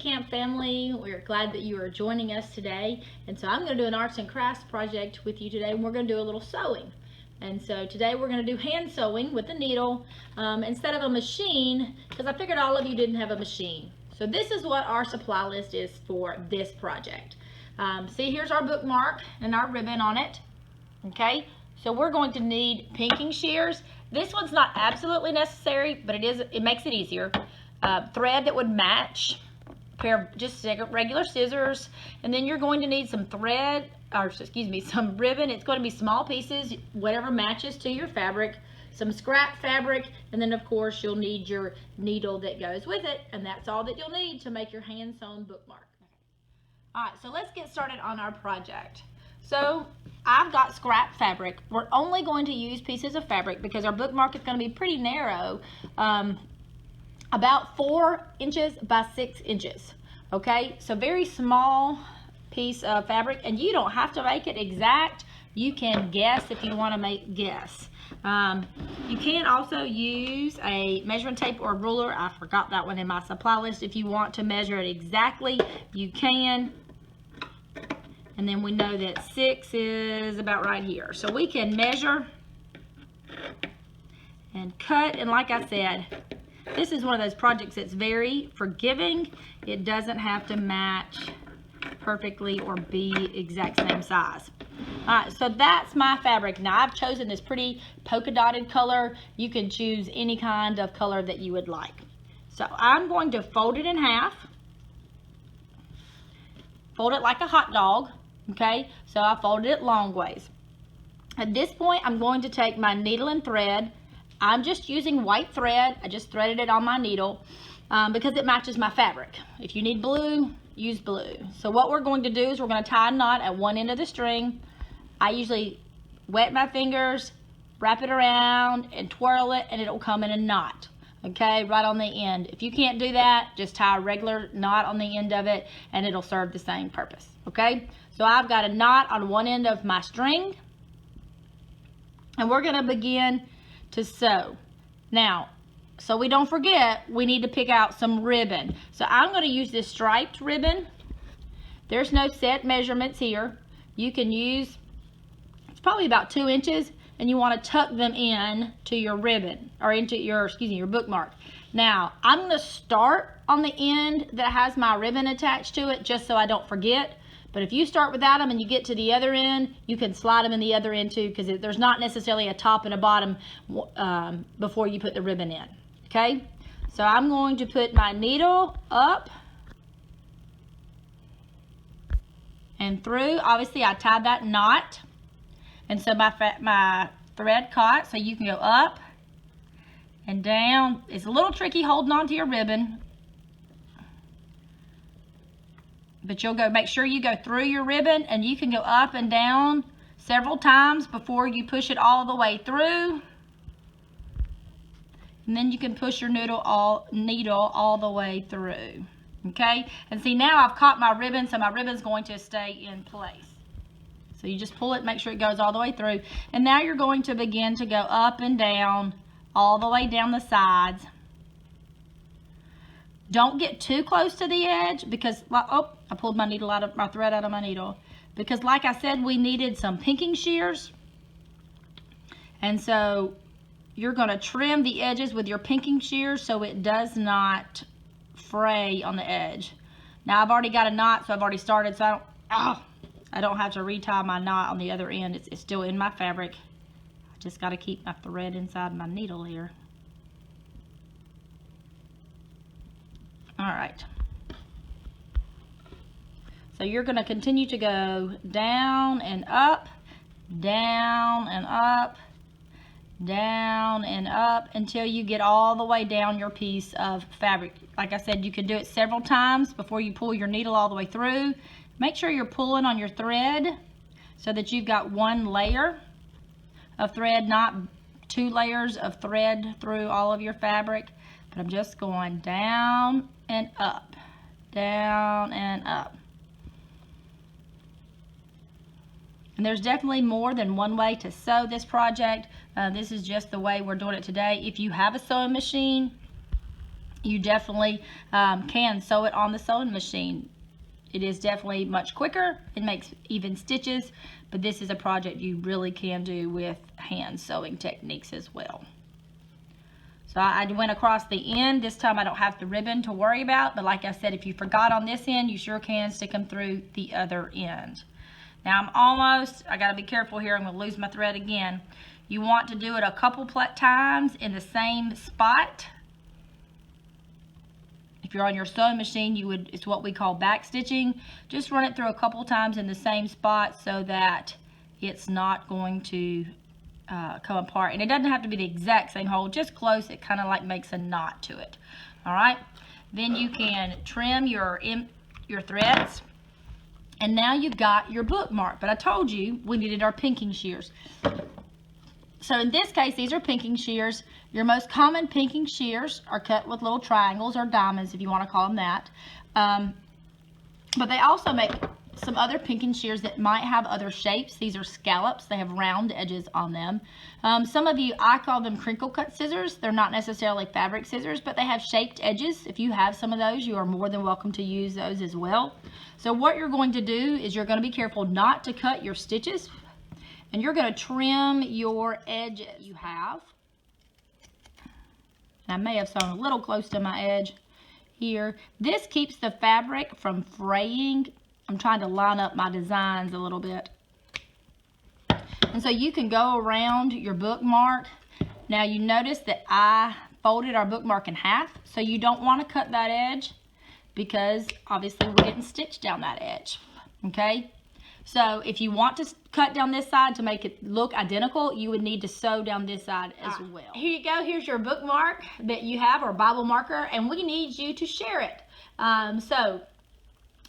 Camp family. We're glad that you are joining us today. And so I'm going to do an arts and crafts project with you today, and we're going to do a little sewing. And so today we're going to do hand sewing with a needle instead of a machine, because I figured all of you didn't have a machine. So this is what our supply list is for this project. See, here's our bookmark and our ribbon on it. Okay, so we're going to need pinking shears. This one's not absolutely necessary, but it makes it easier. Thread that would match, a pair of just regular scissors, and then you're going to need some thread, or excuse me, some ribbon. It's going to be small pieces, whatever matches to your fabric, some scrap fabric, and then of course you'll need your needle that goes with it, and that's all that you'll need to make your hand sewn bookmark. All right, so let's get started on our project. So I've got scrap fabric. We're only going to use pieces of fabric because our bookmark is going to be pretty narrow, about 4 inches by 6 inches. Okay, so very small piece of fabric, and you don't have to make it exact. You can guess if you want to guess. You can also use a measuring tape or ruler. I forgot that one in my supply list. If you want to measure it exactly, you can. And then we know that 6 is about right here. So we can measure and cut, and like I said, this is one of those projects that's very forgiving. It doesn't have to match perfectly or be exact same size. All right, so that's my fabric. Now I've chosen this pretty polka dotted color. You can choose any kind of color that you would like. So I'm going to fold it in half. Fold it like a hot dog, okay? So I folded it long ways. At this point, I'm going to take my needle and thread. I'm just using white thread. I just threaded it on my needle because it matches my fabric. If you need blue, use blue. So what we're going to do is we're going to tie a knot at one end of the string. I usually wet my fingers, wrap it around, and twirl it, and it'll come in a knot, okay, right on the end. If you can't do that, just tie a regular knot on the end of it, and it'll serve the same purpose, okay? So I've got a knot on one end of my string, and we're going to begin to sew. Now, so we don't forget, we need to pick out some ribbon. So I'm going to use this striped ribbon. There's no set measurements here. You can use, it's probably about 2 inches, and you want to tuck them in to your ribbon, or into your, your bookmark. Now, I'm going to start on the end that has my ribbon attached to it, just so I don't forget. But if you start without them and you get to the other end, you can slide them in the other end too, because there's not necessarily a top and a bottom before you put the ribbon in, okay? So I'm going to put my needle up and through. Obviously, I tied that knot, and so my thread caught, so you can go up and down. It's a little tricky holding on to your ribbon, but you'll make sure you go through your ribbon, and you can go up and down several times before you push it all the way through. And then you can push your needle all the way through, okay? And see, now I've caught my ribbon, so my ribbon's going to stay in place. So you just pull it, make sure it goes all the way through. And now you're going to begin to go up and down, all the way down the sides. Don't get too close to the edge because, oh, I pulled my thread out of my needle. Because like I said, we needed some pinking shears. And so you're gonna trim the edges with your pinking shears so it does not fray on the edge. Now I've already got a knot, so I've already started, so I don't have to retie my knot on the other end. It's still in my fabric. I just gotta keep my thread inside my needle here. All right. So you're going to continue to go down and up, down and up, down and up until you get all the way down your piece of fabric. Like I said, you can do it several times before you pull your needle all the way through. Make sure you're pulling on your thread so that you've got one layer of thread, not 2 layers of thread through all of your fabric. But I'm just going down and up, down and up. And there's definitely more than one way to sew this project. This is just the way we're doing it today. If you have a sewing machine, you definitely can sew it on the sewing machine. It is definitely much quicker. It makes even stitches, but this is a project you really can do with hand sewing techniques as well. So I went across the end. This time I don't have the ribbon to worry about, but like I said, if you forgot on this end, you sure can stick them through the other end. Now I gotta be careful here, I'm gonna lose my thread again. You want to do it a couple times in the same spot. If you're on your sewing machine, it's what we call back stitching. Just run it through a couple times in the same spot so that it's not going to come apart. And it doesn't have to be the exact same hole, just close. It kind of like makes a knot to it. All right. Then you can trim your threads. And now you've got your bookmark. But I told you we needed our pinking shears. So in this case, these are pinking shears. Your most common pinking shears are cut with little triangles or diamonds, if you want to call them that. But they also make some other pinking shears that might have other shapes. These are scallops. They have round edges on them. Some of you, I call them crinkle cut scissors. They're not necessarily fabric scissors, but they have shaped edges. If you have some of those, you are more than welcome to use those as well. So what you're going to do is you're going to be careful not to cut your stitches, and you're going to trim your edges you have. And I may have sewn a little close to my edge here. This keeps the fabric from fraying. I'm trying to line up my designs a little bit. And so you can go around your bookmark. Now you notice that I folded our bookmark in half, so you don't want to cut that edge because obviously we're getting stitched down that edge, okay? So if you want to cut down this side to make it look identical, you would need to sew down this side as well. Here you go. Here's your bookmark that you have, or Bible marker, and we need you to share it. So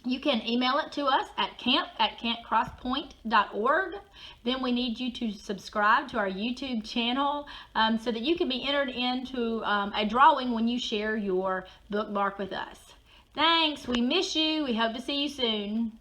you can email it to us at camp@campcrosspoint.org. Then we need you to subscribe to our YouTube channel so that you can be entered into a drawing when you share your bookmark with us. Thanks. We miss you. We hope to see you soon.